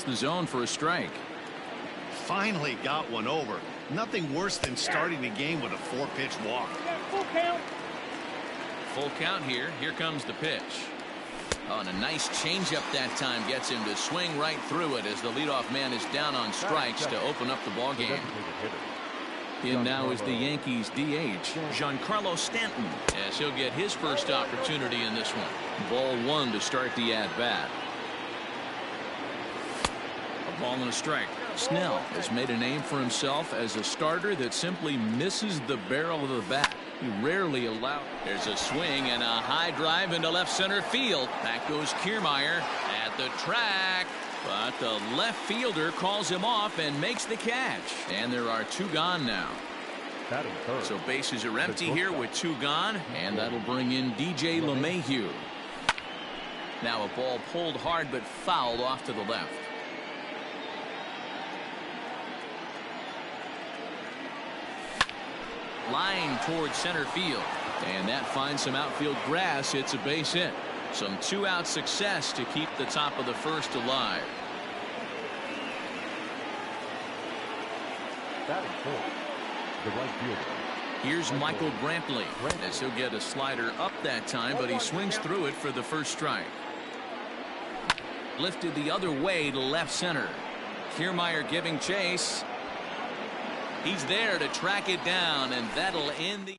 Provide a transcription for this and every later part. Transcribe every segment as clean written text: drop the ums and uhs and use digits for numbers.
the zone for a strike. Finally got one over. Nothing worse than starting the game with a 4-pitch walk. Full count. Full count here. Here comes the pitch. Oh, and a nice changeup that time gets him to swing right through it as the leadoff man is down on strikes to open up the ball game. In now is the Yankees DH, Giancarlo Stanton, as he'll get his first opportunity in this one. Ball one to start the at-bat. A ball and a strike. Snell has made a name for himself as a starter that simply misses the barrel of the bat. He rarely allows. There's a swing and a high drive into left center field. Back goes Kiermaier at the track. But the left fielder calls him off and makes the catch. And there are 2 gone now. So bases are empty here with 2 gone. And that'll bring in DJ LeMahieu. Now a ball pulled hard but fouled off to the left. Line towards center field. And that finds some outfield grass. It's a base hit. Some 2-out success to keep the top of the first alive. Batting fourth, the right fielder. Here's Michael Brantley as he'll get a slider up that time, but he swings through it for the first strike. Lifted the other way to left center. Kiermaier giving chase. He's there to track it down, and that'll end the.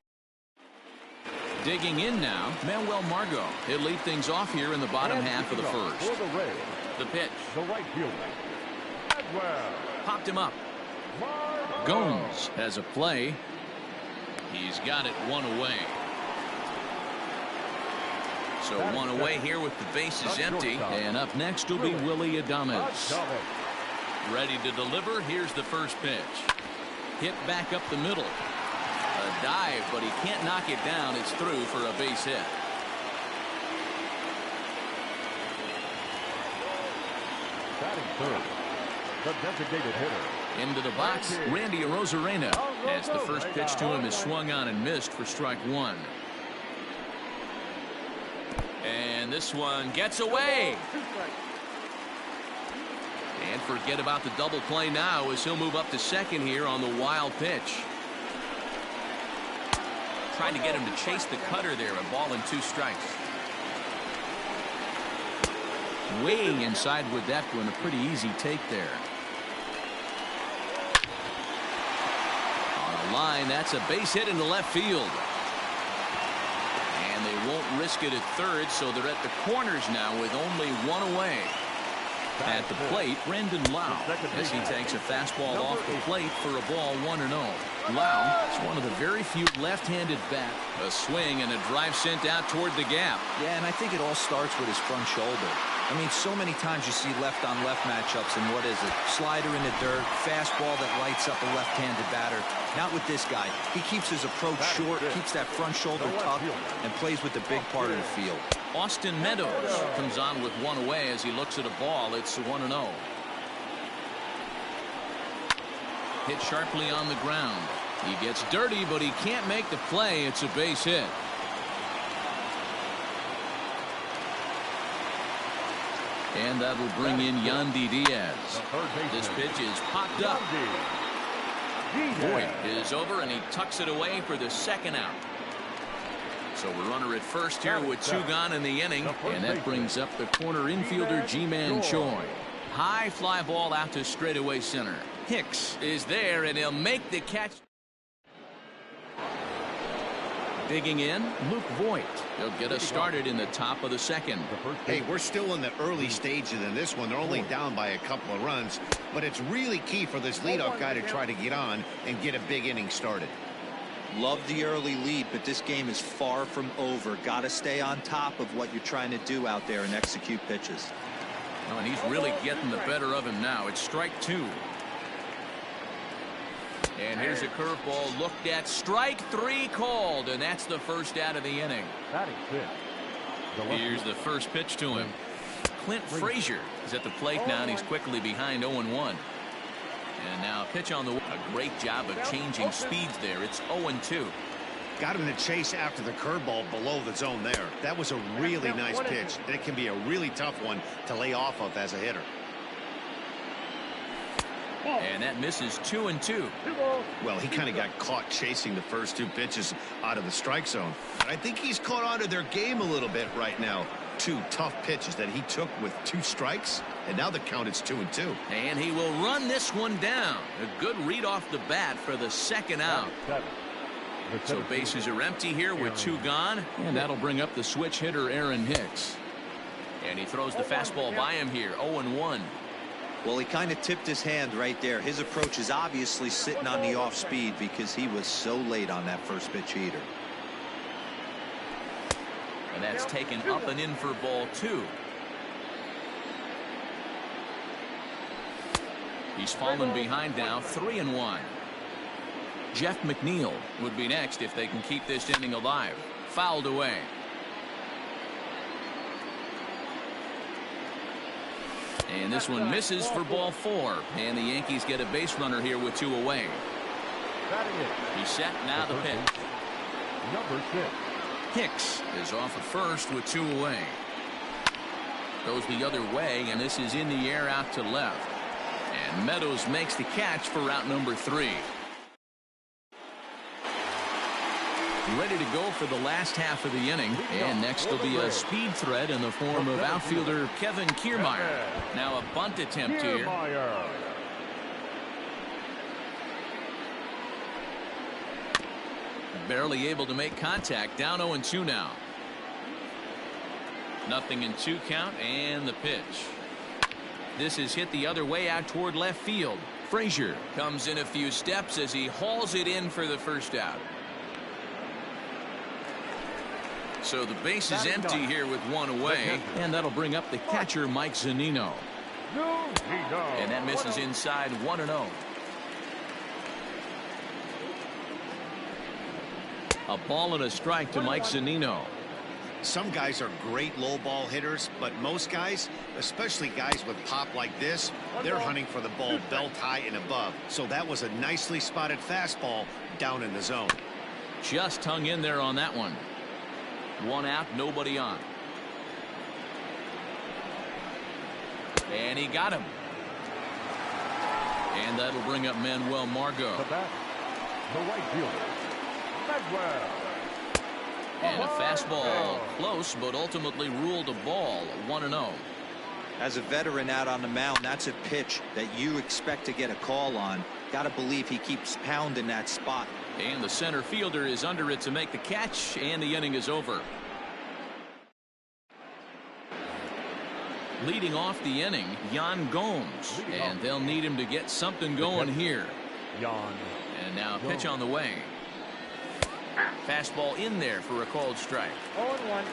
Digging in now, Manuel Margot. He'll lead things off here in the bottom half of the first. The pitch. The right fielder. Popped him up. Gomes has a play. He's got it 1 away. So 1 away here with the bases empty. And up next will be Willy Adames. Ready to deliver. Here's the first pitch. Hit back up the middle. A dive, but he can't knock it down. It's through for a base hit. Batting third, the designated hitter. Into the box, Randy Arozarena, as the first pitch to him is swung on and missed for strike 1. And this one gets away. And forget about the double play now as he'll move up to second here on the wild pitch. Trying to get him to chase the cutter there. A ball and 2 strikes. Weighing inside with that one. A pretty easy take there. On the line, that's a base hit into left field. And they won't risk it at third, so they're at the corners now with only 1 away. At the plate, Brendan Lau, as he takes a fastball off the plate for a ball 1-0. Lau is one of the very few left-handed bats. A swing and a drive sent out toward the gap. Yeah, and I think it all starts with his front shoulder. I mean, so many times you see left-on-left matchups, and what is it? Slider in the dirt, fastball that lights up a left-handed batter. Not with this guy. He keeps his approach short, keeps that front shoulder tucked, and plays with the big part of the field. Austin Meadows comes on with 1 away as he looks at a ball. It's 1-0. Hit sharply on the ground. He gets dirty, but he can't make the play. It's a base hit. And that will bring in Yandy Diaz. This pitch is popped up. Voit is over, and he tucks it away for the second out. So a runner at first here with 2 gone in the inning. And that brings up the corner infielder Ji-Man Choi. High fly ball out to straightaway center. Hicks is there, and he'll make the catch. Digging in, Luke Voit. He'll get us started in the top of the second. Hey, we're still in the early stages in this one. They're only down by a couple of runs, but it's really key for this leadoff guy to try to get on and get a big inning started. Love the early lead, but this game is far from over. Got to stay on top of what you're trying to do out there and execute pitches. Oh, and he's really getting the better of him now. It's strike 2. And here's a curveball looked at. Strike 3 called, and that's the first out of the inning. Here's the first pitch to him. Clint Frazier is at the plate now, and he's quickly behind 0-1. And now a pitch on the way. A great job of changing speeds there. It's 0-2. Got him to chase after the curveball below the zone there. That was a really nice pitch, and it can be a really tough one to lay off of as a hitter. And that misses 2-2. Well, he kind of got caught chasing the first two pitches out of the strike zone. But I think he's caught on to their game a little bit right now. Two tough pitches that he took with 2 strikes, and now the count is 2-2. And he will run this one down. A good read off the bat for the second out. So bases are empty here with 2 gone, and that'll bring up the switch hitter Aaron Hicks. And he throws the fastball by him here, 0-1. Well, he kind of tipped his hand right there. His approach is obviously sitting on the off speed because he was so late on that first pitch heater. And that's taken up and in for ball 2. He's fallen behind now, 3-1. Jeff McNeil would be next if they can keep this inning alive. Fouled away. And this one misses for ball 4. And the Yankees get a base runner here with 2 away. He's set, now the pitch. Number 6. Hicks is off at first with 2 away. Goes the other way, and this is in the air out to left. And Meadows makes the catch for route number 3. Ready to go for the last half of the inning. And next will be a speed threat in the form of outfielder Kevin Kiermaier. Now a bunt attempt here. Barely able to make contact. Down 0-2 now. 0-2 count, and the pitch. This is hit the other way out toward left field. Frazier comes in a few steps as he hauls it in for the first out. So the base is empty here with 1 away, and that'll bring up the catcher Mike Zunino. And that misses inside, 1-0. A ball and a strike to Mike Zunino. Some guys are great low ball hitters, but most guys, especially guys with pop like this, they're hunting for the ball belt high and above. So that was a nicely spotted fastball down in the zone. Just hung in there on that one. 1 out, nobody on. And he got him. And that'll bring up Manuel Margot. The right fielder, Manuel. And a fastball close, but ultimately ruled a ball, 1-0. As a veteran out on the mound, that's a pitch that you expect to get a call on. Got to believe he keeps pounding that spot. And the center fielder is under it to make the catch, and the inning is over. Leading off the inning, Yan Gomes, and they'll need him to get something going here. And now pitch on the way. Fastball in there for a called strike. 0-1.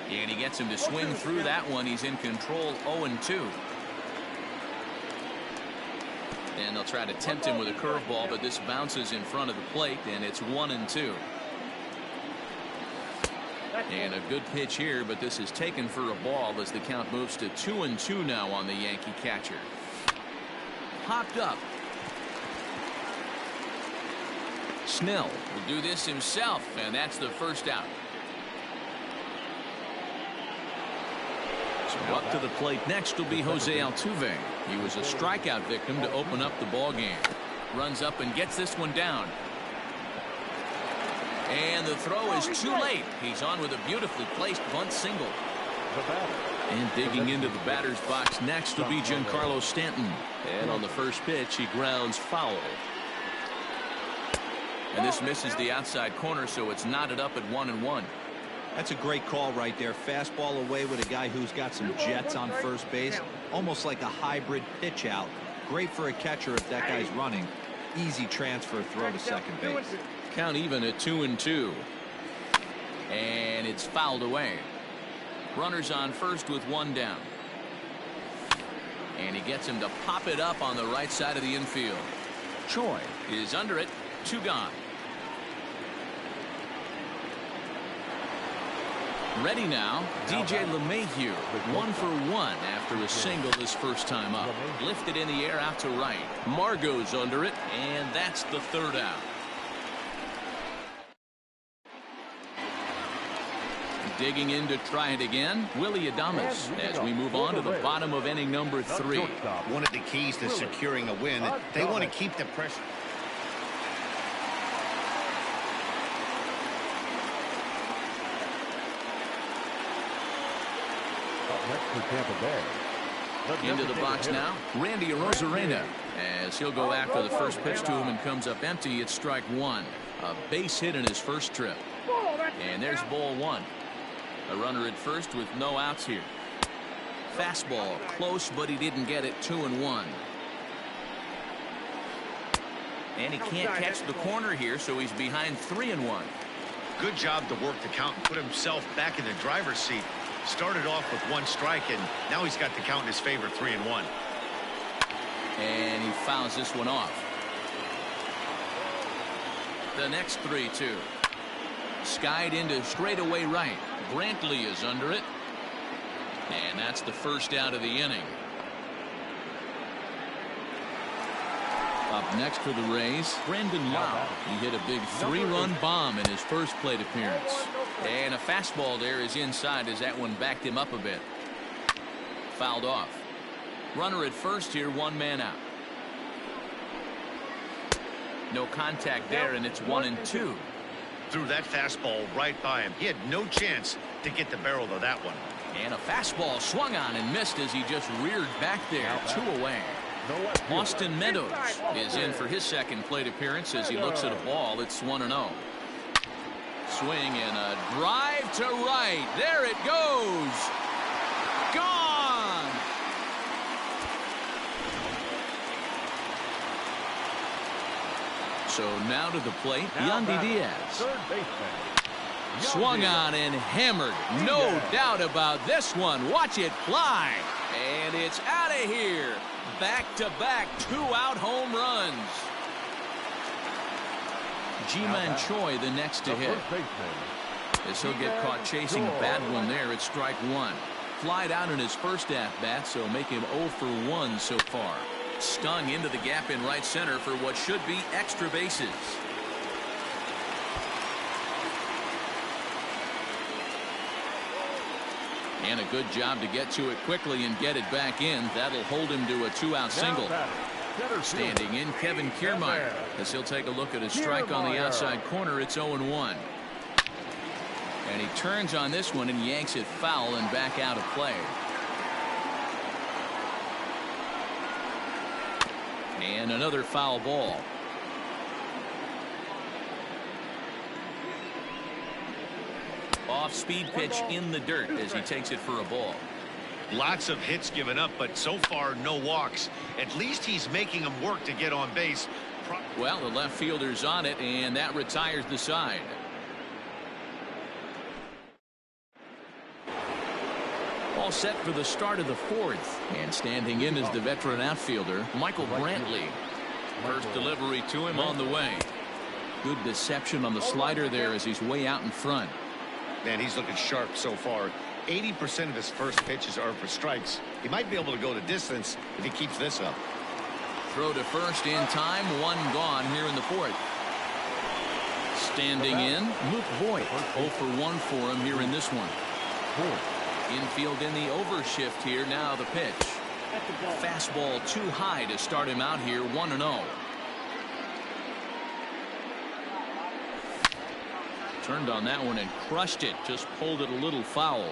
And he gets him to swing through that one. He's in control, 0-2. And they'll try to tempt him with a curveball, but this bounces in front of the plate, and it's 1-2. And a good pitch here, but this is taken for a ball as the count moves to 2-2 now on the Yankee catcher. Hopped up. Snell will do this himself, and that's the first out. So up to the plate next will be Jose Altuve. He was a strikeout victim to open up the ball game. Runs up and gets this one down. And the throw is too late. He's on with a beautifully placed bunt single. And digging into the batter's box next will be Giancarlo Stanton. And on the first pitch, he grounds foul. And this misses the outside corner, so it's knotted up at 1-1. That's a great call right there. Fastball away with a guy who's got some jets on first base. Almost like a hybrid pitch out. Great for a catcher if that guy's running. Easy transfer throw to second base. Count even at 2-2. And it's fouled away. Runners on first with 1 down. And he gets him to pop it up on the right side of the infield. Choi is under it. 2 gone. Ready now, DJ LeMahieu, 1 for 1 after a single his first time up. Lifted in the air out to right. Margot's under it, and that's the 3rd out. digging in to try it again, Willie Adames, as we move on to the bottom of inning number 3. One of the keys to securing a win, they want to keep the pressure. Next for Tampa Bay. Into the box now, Randy Arozarena, as he'll go after the first pitch to him and comes up empty. It's strike 1. A base hit in his first trip. And there's ball 1. A runner at first with no outs here. Fastball close, but he didn't get it. 2-1. And he can't catch the corner here, so he's behind 3-1. Good job to work the count and put himself back in the driver's seat. Started off with 1 strike, and now he's got the count in his favor, 3-1. And he fouls this one off. The next 3-2. Skied into straightaway right. Brantley is under it. And that's the first out of the inning. Up next for the Rays, Brendan Lau. He hit a big 3-run bomb in his first plate appearance. And a fastball there is inside as that one backed him up a bit. Fouled off. Runner at first here, 1 man out. No contact there, and it's 1-2. Threw that fastball right by him. He had no chance to get the barrel of that one. And a fastball swung on and missed as he just reared back there. 2 away. Austin Meadows is in for his second plate appearance as he looks at a ball. It's 1-0. Swing and a drive to right. There it goes. Gone. So now to the plate, Yandy Diaz. Third baseman. Swung on and hammered. No doubt about this one. Watch it fly. And it's out of here. Back-to-back 2-out home runs. Ji-Man Choi the next to hit. As he'll get caught chasing a bad one there at strike 1. Flied out in his first at-bat, so make him 0 for 1 so far. Stung into the gap in right center for what should be extra bases. And a good job to get to it quickly and get it back in. That'll hold him to a 2-out single. Standing in, Kevin Kiermaier, as he'll take a look at a strike on the outside corner. It's 0-1. And he turns on this one and yanks it foul and back out of play. And another foul ball. Off-speed pitch in the dirt as he takes it for a ball. Lots of hits given up, but so far no walks. At least he's making them work to get on base. Well, the left fielder's on it, and that retires the side. All set for the start of the 4th. And standing in is the veteran outfielder, Michael Brantley. First delivery to him on the way. Good deception on the slider there as he's way out in front. Man, he's looking sharp so far. 80% of his first pitches are for strikes. He might be able to go the distance if he keeps this up. Throw to first in time. 1 gone here in the 4th. Standing in, Luke Voigt. 0 for 1 for him here in this one. Infield in the overshift here. Now the pitch. Fastball too high to start him out here. 1-0. Turned on that one and crushed it. Just pulled it a little foul.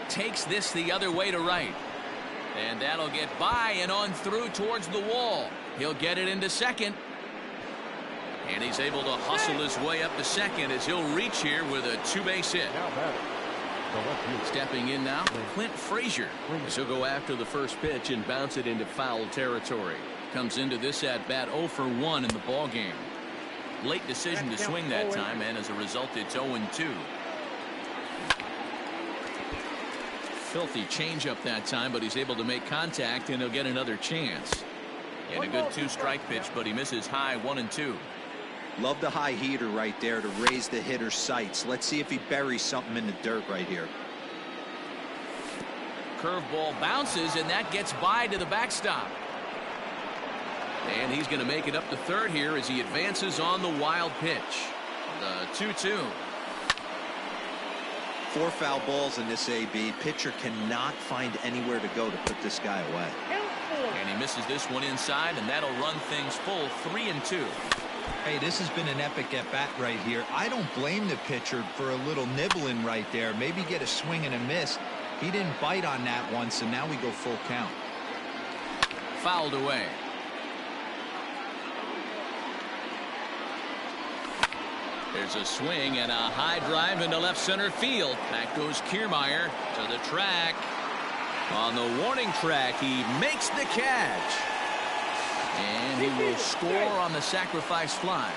Takes this the other way to right. And that'll get by and on through towards the wall. He'll get it into second. And he's able to hustle his way up to second as he'll reach here with a 2-base hit. Stepping in now, Clint Frazier. As he'll go after the first pitch and bounce it into foul territory. Comes into this at-bat 0 for 1 in the ball game. Late decision to swing that time, and as a result, it's 0-2. Filthy changeup that time, but he's able to make contact, and he'll get another chance. And a good 2-strike pitch, but he misses high. 1-2. Love the high heater right there to raise the hitter's sights. Let's see if he buries something in the dirt right here. Curveball bounces, and that gets by to the backstop. And he's going to make it up to third here as he advances on the wild pitch. The 2-2. 4 foul balls in this AB. Pitcher cannot find anywhere to go to put this guy away. And he misses this one inside, and that'll run things full 3-2. Hey, this has been an epic at-bat right here. I don't blame the pitcher for a little nibbling right there. Maybe get a swing and a miss. He didn't bite on that one, so now we go full count. Fouled away. There's a swing and a high drive into left center field. Back goes Kiermaier to the track. On the warning track, he makes the catch. And he will score on the sacrifice fly.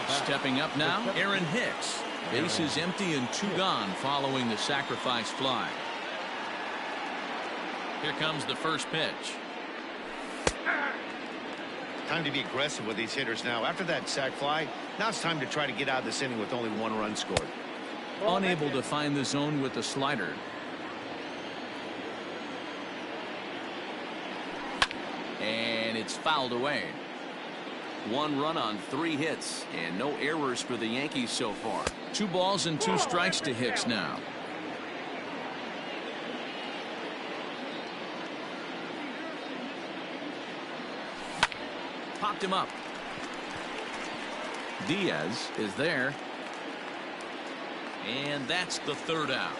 Stepping up now, Aaron Hicks. Bases empty and 2 gone following the sacrifice fly. Here comes the first pitch. Time to be aggressive with these hitters now. After that sac fly, now it's time to try to get out of this inning with only 1 run scored. Unable to find the zone with the slider. And it's fouled away. 1 run on 3 hits and no errors for the Yankees so far. 2 balls and 2 strikes to Hicks now. Popped him up. Diaz is there. And that's the 3rd out.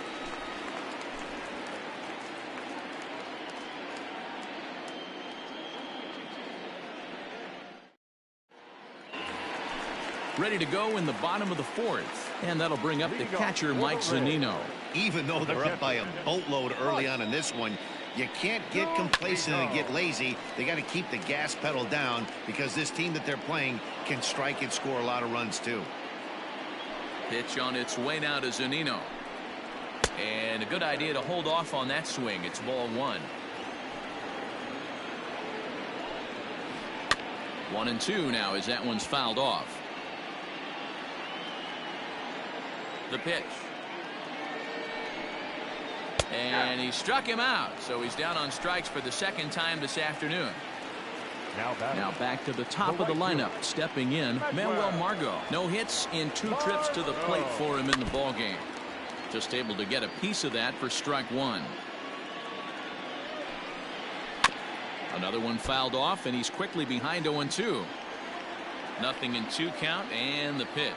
Ready to go in the bottom of the 4th. And that'll bring up the catcher, Mike Zunino. Even though they're up by a boatload early on in this one, you can't get complacent and get lazy. They got to keep the gas pedal down because this team that they're playing can strike and score a lot of runs too. Pitch on its way now to Zunino. And a good idea to hold off on that swing. It's ball 1. 1-2 now as that one's fouled off. The pitch. And he struck him out, so he's down on strikes for the 2nd time this afternoon. Now back to the top of the lineup. Stepping in, Manuel Margot. No hits in 2 trips to the plate for him in the ballgame. Just able to get a piece of that for strike 1. Another one fouled off, and he's quickly behind 0-2. Nothing in 2 count, and the pitch.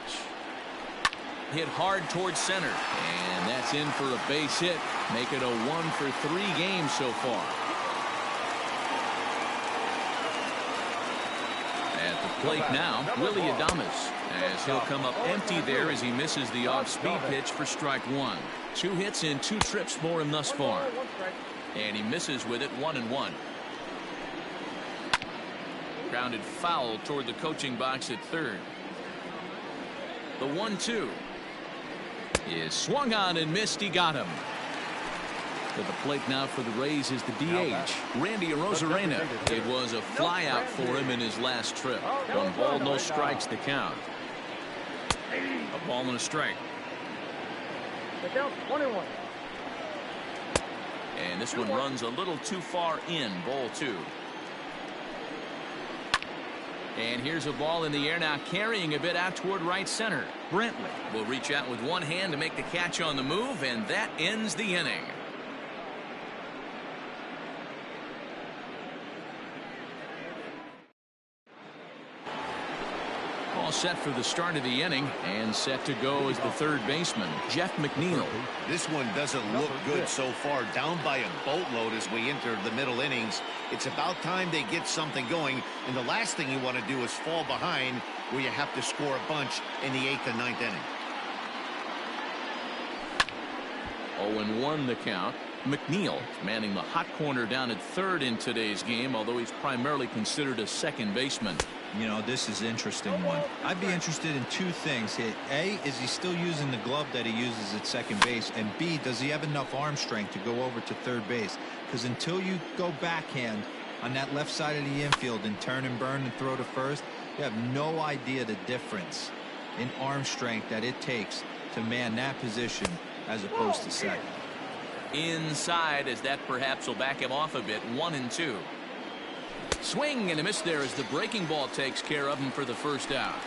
Hit hard towards center, and that's in for a base hit. Make it a 1 for 3 games so far. At the plate now, Willie Adames, as he'll come up empty there as he misses the off-speed pitch for strike 1. 2 hits in 2 trips for him thus far, and he misses with it 1-1. Grounded foul toward the coaching box at 3rd. The 1-2 is swung on and missed. He got him. To the plate now for the Rays is the DH, Randy Arozarena. It was a flyout for him in his last trip. 1 ball, no strikes to count. A ball and a strike. And this one runs a little too far in. Ball 2. And here's a ball in the air now, carrying a bit out toward right center. Brentley will reach out with 1 hand to make the catch on the move, and that ends the inning. All set for the start of the inning, and set to go as the 3rd baseman, Jeff McNeil. This one doesn't look good so far. Down by a boatload as we enter the middle innings. It's about time they get something going, and the last thing you want to do is fall behind where you have to score a bunch in the 8th and 9th inning. 0-1 the count. McNeil manning the hot corner down at 3rd in today's game, although he's primarily considered a 2nd baseman. You know, this is an interesting one. I'd be interested in 2 things. A, is he still using the glove that he uses at 2nd base? And B, does he have enough arm strength to go over to 3rd base? Because until you go backhand on that left side of the infield and turn and burn and throw to 1st, you have no idea the difference in arm strength that it takes to man that position as opposed to 2nd. Inside, as that perhaps will back him off a bit. 1-2. Swing and a miss there as the breaking ball takes care of him for the first out.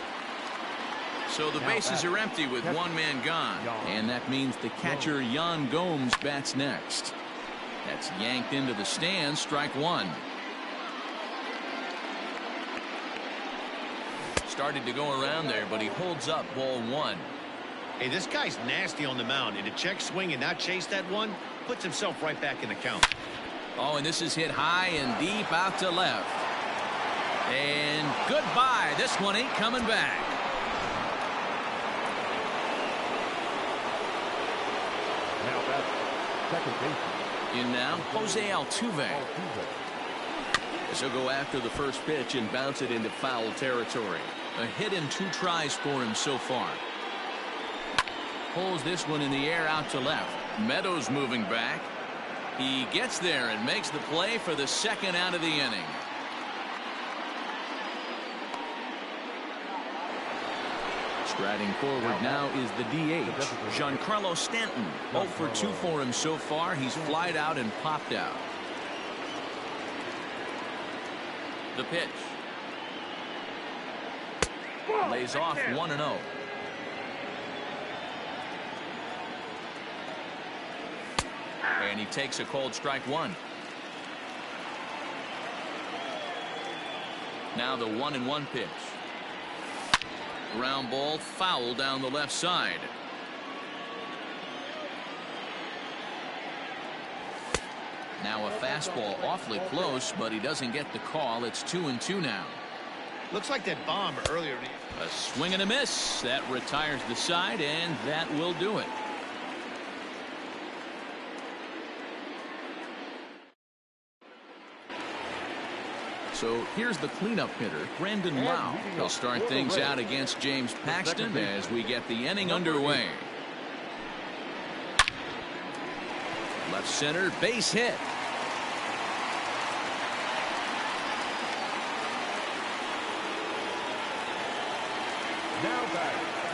So the bases are empty with one man gone. And that means the catcher, Yan Gomes, bats next. That's yanked into the stands, strike one. Started to go around there, but he holds up, ball one. Hey, this guy's nasty on the mound, and to check swing and not chase that one puts himself right back in the count. Oh, and this is hit high and deep out to left. And goodbye. This one ain't coming back. Now that's second baseman. In now, Jose Altuve. This will go after the first pitch and bounce it into foul territory. A hit in 2 tries for him so far. Pulls this one in the air out to left. Meadows moving back. He gets there and makes the play for the second out of the inning. Striding forward now is the DH, Giancarlo Stanton. 0 for 2 for him so far. He's flied out and popped out. The pitch. Lays off 1-0. And he takes a cold strike one. Now the 1-1 pitch. Ground ball foul down the left side. Now a fastball awfully close, but he doesn't get the call. It's 2-2 now. Looks like that bomb earlier. A swing and a miss. That retires the side, and that will do it. So here's the cleanup hitter, Brandon Lau. He'll start things out against James Paxton as we get the inning underway. Left center, base hit.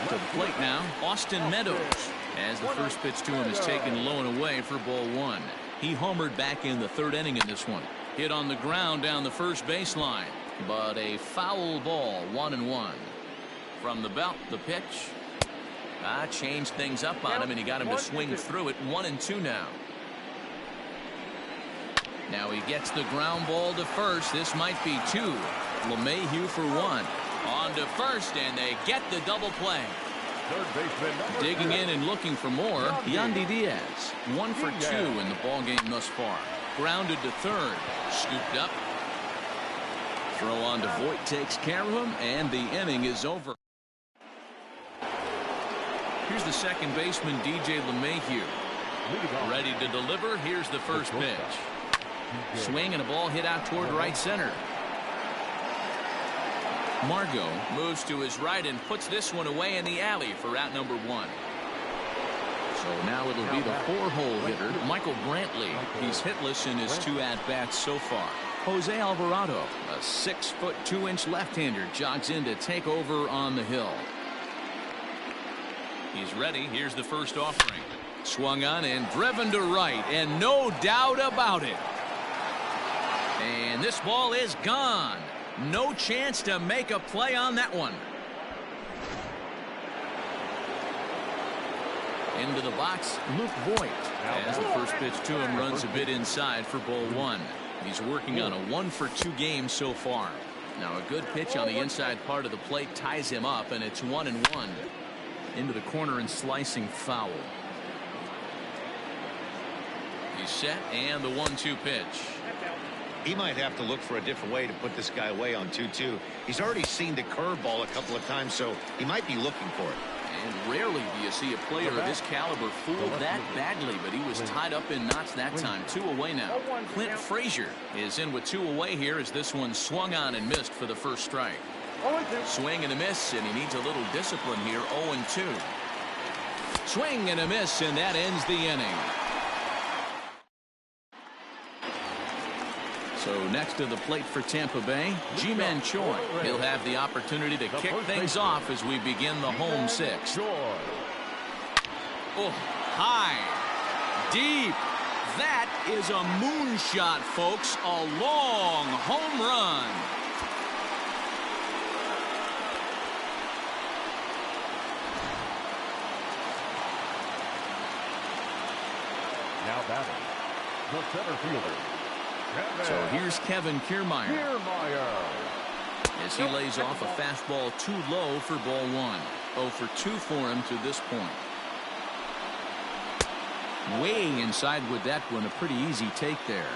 To the plate now, Austin Meadows. As the first pitch to him is taken low and away for ball one. He homered back in the 3rd inning in this one. Hit on the ground down the first baseline, but a foul ball, 1-1. From the belt, the pitch. Changed things up on him, and he got him to swing through it. 1-2 now. Now he gets the ground ball to first. This might be 2. LeMahieu for 1. On to first, and they get the double play. Digging in and looking for more, Yandy Diaz. 1 for 2 in the ballgame thus far. Grounded to third. Scooped up. Throw on to Voit takes care of him, and the inning is over. Here's the second baseman, DJ LeMahieu. Ready to deliver. Here's the first pitch. Swing and a ball hit out toward right center. Margot moves to his right and puts this one away in the alley for out number 1. So now it'll be the 4-hole hitter, Michael Brantley. He's hitless in his 2 at-bats so far. Jose Alvarado, a 6-foot 2-inch left-hander, jogs in to take over on the hill. He's ready. Here's the first offering. Swung on and driven to right, and no doubt about it. And this ball is gone. No chance to make a play on that one. Into the box, Luke Voit. As the first pitch to him runs a bit inside for ball 1. He's working on a 1 for 2 game so far. Now a good pitch on the inside part of the plate ties him up, and it's 1-1. Into the corner and slicing foul. He's set, and the 1-2 pitch. He might have to look for a different way to put this guy away on 2-2. He's already seen the curveball a couple of times, so he might be looking for it. And rarely do you see a player of this caliber fooled that badly, but he was tied up in knots that time. 2 away now. Clint Frazier is in with 2 away here as this one swung on and missed for the first strike. Swing and a miss, and he needs a little discipline here. 0-2. Swing and a miss, and that ends the inning. So next to the plate for Tampa Bay, Ji-Man Choi. He'll have the opportunity to kick things off as we begin the home 6th. Oh, high, deep, That is a moonshot, folks. A long home run. Now batting, the center fielder. So here's Kevin Kiermaier. As he lays off a fastball too low for ball one. 0 for 2 for him to this point. Way inside with that one. A pretty easy take there.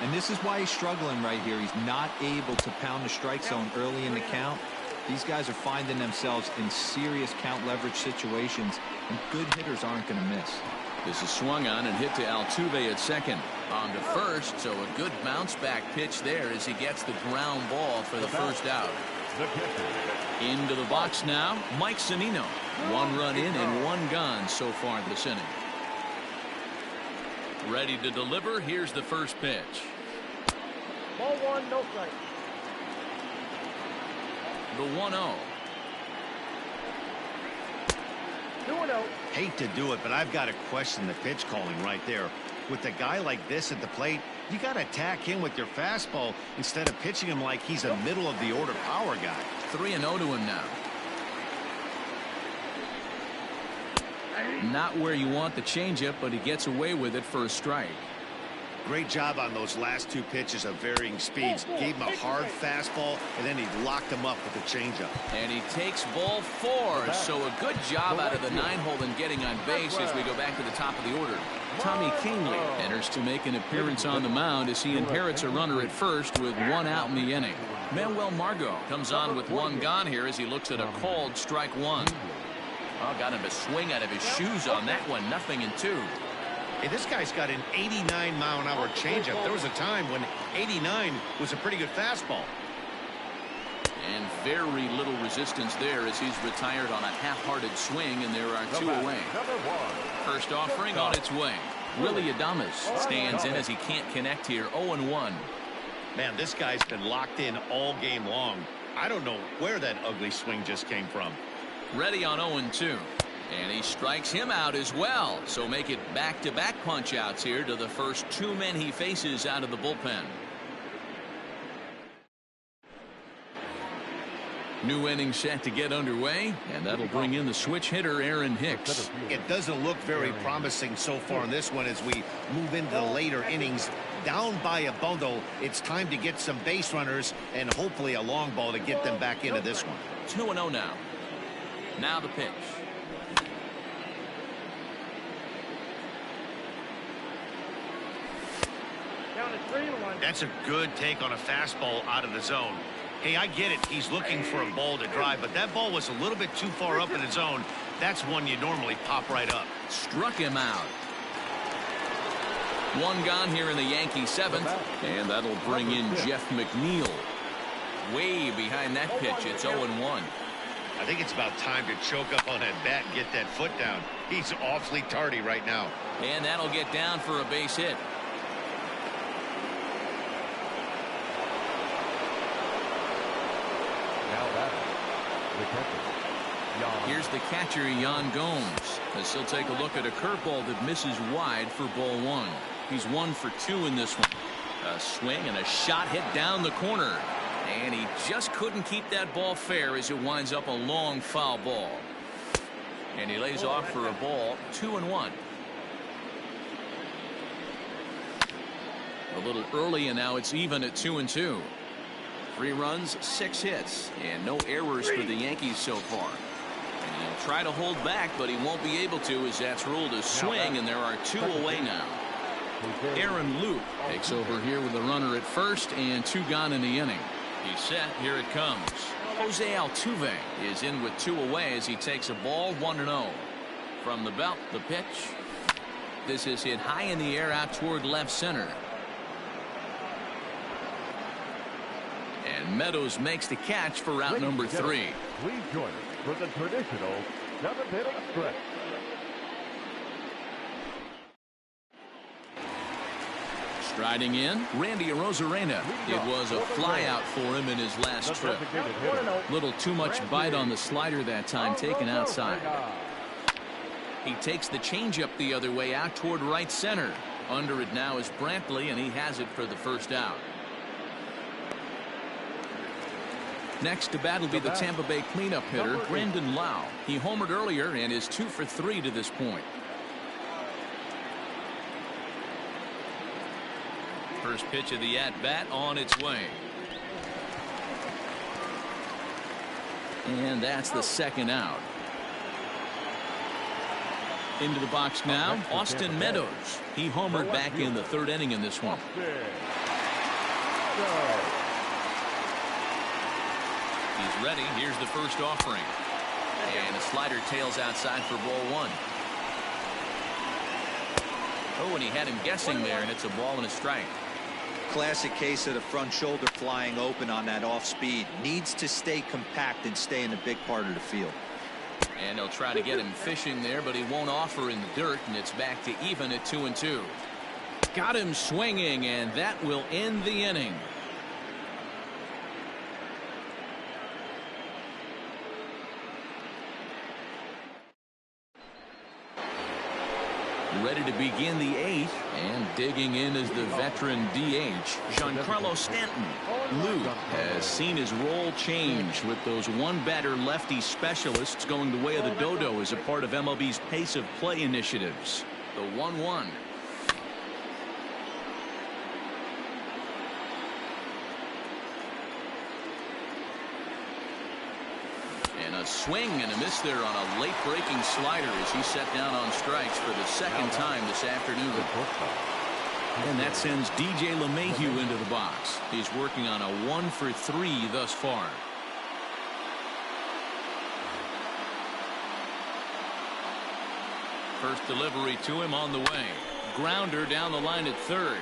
And this is why he's struggling right here. He's not able to pound the strike zone early in the count. These guys are finding themselves in serious count leverage situations, and good hitters aren't going to miss. This is swung on and hit to Altuve at second. On to first, so a good bounce back pitch there as he gets the ground ball for the first out. Into the box now, Mike Zunino. 1 run in and 1 gone so far this inning. Ready to deliver. Here's the first pitch. Ball 1, no strike. The 1-0. 2-0. Hate to do it, but I've got to question the pitch calling right there. With a guy like this at the plate, you got to attack him with your fastball instead of pitching him like he's a middle-of-the-order power guy. 3-0 to him now. Not where you want the changeup, but he gets away with it for a strike. Great job on those last 2 pitches of varying speeds. Gave him a hard fastball, and then he locked him up with the changeup. And he takes ball 4. So a good job out of the 9-hole in getting on base as we go back to the top of the order. Tommy Kingley enters to make an appearance on the mound as he inherits a runner at first with 1 out in the inning. Manuel Margot comes on with 1 gone here as he looks at a called strike 1. Oh, got him a swing out of his shoes on that one. 0-2. Hey, this guy's got an 89-mile-an-hour changeup. There was a time when 89 was a pretty good fastball. And very little resistance there as he's retired on a half-hearted swing, and there are 2 away. First offering on its way. Willie Adames stands in as he can't connect here. 0-1. Man, this guy's been locked in all game long. I don't know where that ugly swing just came from. Ready on 0-2. And he strikes him out as well. So make it back-to-back punch-outs here to the first 2 men he faces out of the bullpen. New inning set to get underway, and that'll bring in the switch hitter Aaron Hicks. It doesn't look very promising so far in this one as we move into the later innings. Down by a bundle, it's time to get some base runners and hopefully a long ball to get them back into this one. 2-0 now. Now the pitch. That's a good take on a fastball out of the zone. Hey, I get it. He's looking for a ball to drive, but that ball was a little bit too far up in the zone. That's one you normally pop right up. Struck him out. 1 gone here in the Yankee 7th, and that'll bring in Jeff McNeil. Way behind that pitch. It's 0-1. I think it's about time to choke up on that bat and get that foot down. He's awfully tardy right now. And that'll get down for a base hit. Here's the catcher, Yan Gomes, as he'll take a look at a curveball that misses wide for ball 1. He's 1 for 2 in this one. A swing and a shot hit down the corner. And he just couldn't keep that ball fair as it winds up a long foul ball. And he lays off for a ball. 2-1. A little early, and now it's even at 2-2. 3 runs, 6 hits, and no errors for the Yankees so far. And he'll try to hold back, but he won't be able to as that's ruled a swing, and there are 2 away now. Aaron Luke takes over here with a runner at first and 2 gone in the inning. He's set. Here it comes. Jose Altuve is in with 2 away as he takes a ball. 1-0. From the belt, the pitch. This is hit high in the air out toward left center. And Meadows makes the catch for route number 3. Please join us for the traditional 7th stretch. Striding in, Randy Arozarena. It was a flyout for him in his last trip. Little too much bite on the slider that time, taken outside. He takes the changeup the other way out toward right center. Under it now is Brantley, and he has it for the first out. Next to bat will be the Tampa Bay cleanup hitter, Brandon Lau. He homered earlier and is 2 for 3 to this point. First pitch of the at-bat on its way. And that's the second out. Into the box now, Austin Meadows. He homered back in the third inning in this one. He's ready. Here's the first offering. And a slider tails outside for ball 1. Oh, and he had him guessing there, and it's a ball and a strike. Classic case of the front shoulder flying open on that off speed. Needs to stay compact and stay in the big part of the field. And they'll try to get him fishing there, but he won't offer in the dirt, and it's back to even at 2-2. Got him swinging, and that will end the inning. Ready to begin the 8th, and digging in is the veteran DH, Giancarlo Stanton. Lou has seen his role change with those one-batter lefty specialists going the way of the dodo as a part of MLB's pace of play initiatives. The 1-1. And a swing and a miss there on a late breaking slider as he set down on strikes for the second time this afternoon. And that sends DJ LeMahieu into the box. He's working on a 1 for 3 thus far. First delivery to him on the way. Grounder down the line at third.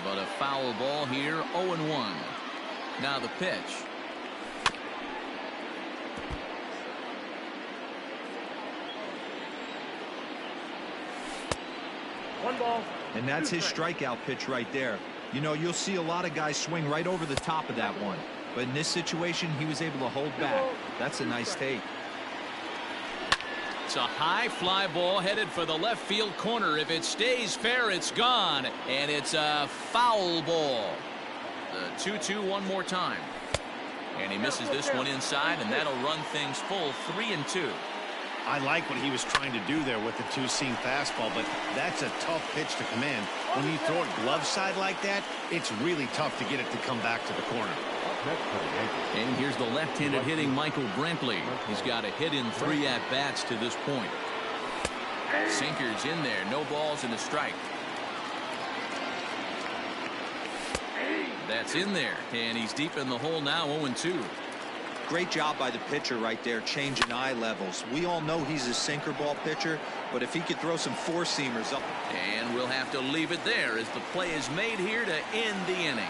But a foul ball here, 0-1. Now the pitch. And that's his strikeout pitch right there. You know, you'll see a lot of guys swing right over the top of that one. But in this situation, he was able to hold back. That's a nice take. It's a high fly ball headed for the left field corner. If it stays fair, it's gone. And it's a foul ball. The 2-2 one more time. And he misses this one inside, and that'll run things full 3-2. I like what he was trying to do there with the two-seam fastball, but that's a tough pitch to command. When you throw it glove side like that, it's really tough to get it to come back to the corner. And here's the left-handed hitting Michael Brantley. He's got a hit in 3 at-bats to this point. Sinker's in there, no balls and a strike. That's in there, and he's deep in the hole now, 0-2. Great job by the pitcher right there, changing eye levels. We all know he's a sinker ball pitcher, but if he could throw some four-seamers up. And we'll have to leave it there as the play is made here to end the inning.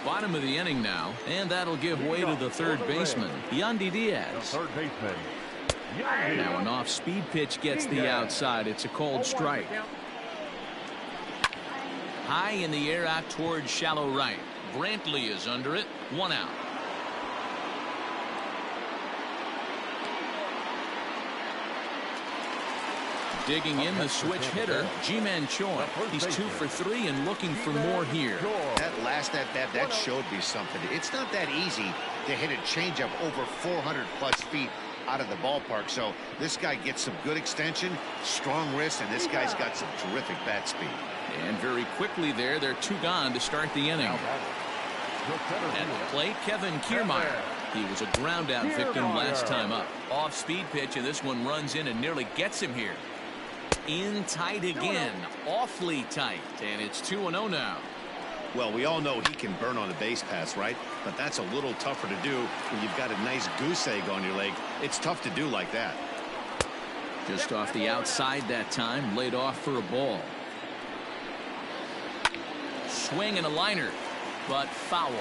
Bottom of the inning now, and that'll give way to the third baseman, Yandy Diaz. Now an off-speed pitch gets the outside. It's a called strike. High in the air out towards shallow right. Brantley is under it. 1 out. Digging in the switch hitter, Ji-Man Choi. He's 2 for 3 and looking for more here. That last at-bat, that showed me something. It's not that easy to hit a changeup over 400+ feet out of the ballpark. So this guy gets some good extension, strong wrist, and this guy's got some terrific bat speed. And very quickly there, they're 2 gone to start the inning. At the plate, Kevin Kiermaier. He was a ground-out victim last time up. Off-speed pitch, and this one runs in and nearly gets him here. In tight again, awfully tight, and it's 2-0 now. Well, we all know he can burn on a base pass, right? But that's a little tougher to do when you've got a nice goose egg on your leg. It's tough to do like that. Just off the outside that time, laid off for a ball. Swing and a liner, but foul.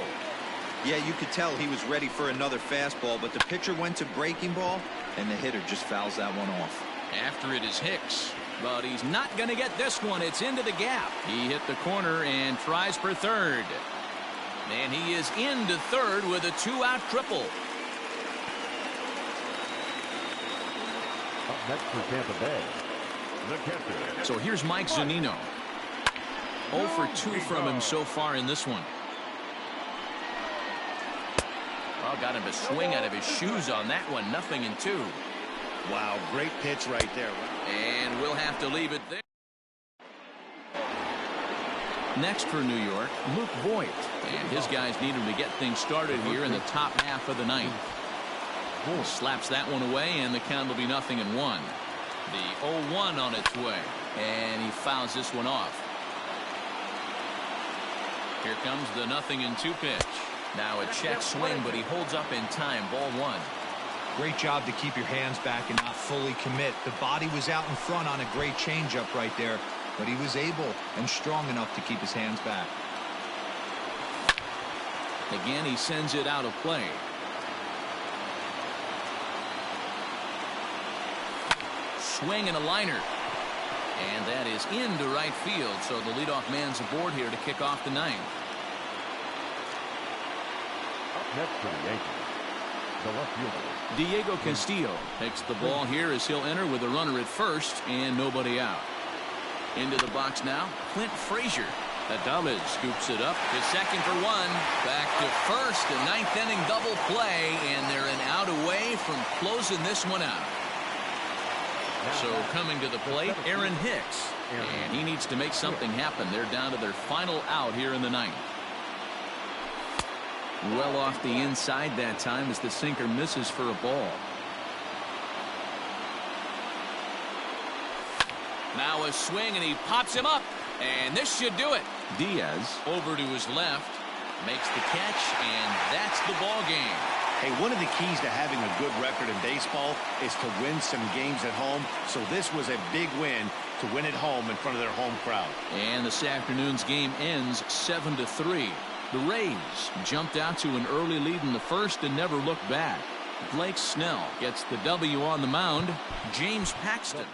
Yeah, you could tell he was ready for another fastball, but the pitcher went to breaking ball, and the hitter just fouls that one off. After it is Hicks, but he's not going to get this one. It's into the gap. He hit the corner and tries for third. And he is into third with a 2-out triple. Up next for Tampa Bay, the catcher. So here's Mike Zunino. 0 for 2 from him so far in this one. Oh, got him to swing out of his shoes on that one. 0-2. Wow, great pitch right there. And we'll have to leave it there. Next for New York, Luke Voigt. And his guys need him to get things started here in the top half of the ninth. Slaps that one away, and the count will be 0-1. The 0-1 on its way. And he fouls this one off. Here comes the 0-2 pitch. Now a check swing, but he holds up in time. Ball 1. Great job to keep your hands back and not fully commit. The body was out in front on a great changeup right there, but he was able and strong enough to keep his hands back. Again, he sends it out of play. Swing and a liner. And that is into right field, so the leadoff man's aboard here to kick off the ninth. Up next for the Yankees, the left fielder. Diego Castillo takes the ball here as he'll enter with a runner at first and nobody out. Into the box now, Clint Frazier. Adames scoops it up to second for 1. Back to first, a 9th inning double play, and they're an out away from closing this one out. So coming to the plate, Aaron Hicks. And he needs to make something happen. They're down to their final out here in the ninth. Well off the inside that time as the sinker misses for a ball. Now a swing, and he pops him up. And this should do it. Diaz over to his left. Makes the catch, and that's the ball game. Hey, one of the keys to having a good record in baseball is to win some games at home. So this was a big win to win at home in front of their home crowd. And this afternoon's game ends 7-3. The Rays jumped out to an early lead in the first and never looked back. Blake Snell gets the W on the mound. James Paxton